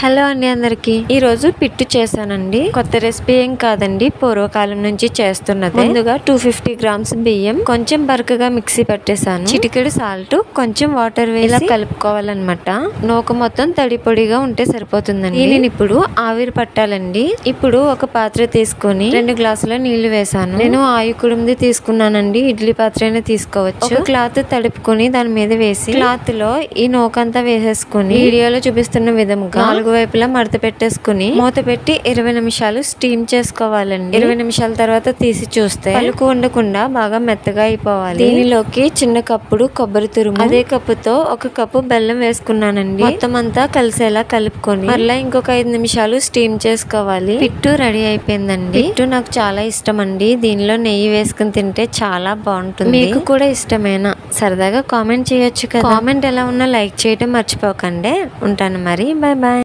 Hello అండి అందరికి ఈ రోజు పిట్టు చేశానండి. కొత్త రెసిపీ ఏం కాదండి, పూర్వకాలం నుంచి చేస్తున్నది. ముందుగా 250 గ్రామ్స్ బియ్యం కొంచెం బరకగా మిక్సీ పట్టేసాను. చిటికెడు సాల్ట్, కొంచెం వాటర్ వేసి కలుపుకోవాలన్నమాట. నూక మొత్తం తడి పొడిగా ఉంటే సరిపోతుందండి. నేను ఇప్పుడు ఆవిరి పట్టాలండి. ఇప్పుడు ఒక పాత్ర తీసుకొని 2 గ్లాసుల నీళ్లు వేసాను. నేను ఆయుకుడుంది తీసుకున్నానండి, ఇడ్లీ పాత్ర తీసుకోవచ్చు. ఒక క్లాత్ తడుపుకొని దాని మీద వేసి క్లాత్ లో ఈ నూకంతా వేసేసుకుని వీడియోలో చూపిస్తున్న విధంగా 4 వైపులా మడత పెట్టేసుకుని మూత పెట్టి 20 నిమిషాలు స్టీమ్ చేసుకోవాలండి. 20 నిమిషాల తర్వాత తీసి చూస్తే పలుకు ఉండకుండా బాగా మెత్తగా అయిపోవాలి. దీనిలోకి చిన్న కప్పుడు కొబ్బరి తురుము, అదే కప్పుతో 1 కప్పు బెల్లం వేసుకున్నానండి. మొత్తం అంతా కలిసేలా కలుపుకొని మరలా ఇంకొక 5 నిమిషాలు స్టీమ్ చేసుకోవాలి. పిట్టు రెడీ అయిపోయిందండి. పిట్టు నాకు చాలా ఇష్టం అండి. దీనిలో నెయ్యి వేసుకుని తింటే చాలా బాగుంటుంది. మీకు కూడా ఇష్టమేనా? సరదాగా కామెంట్ చేయొచ్చు కదా. కామెంట్ ఎలా ఉన్నా లైక్ చేయడం మర్చిపోకండి. ఉంటాను మరి, బాయ్ బాయ్.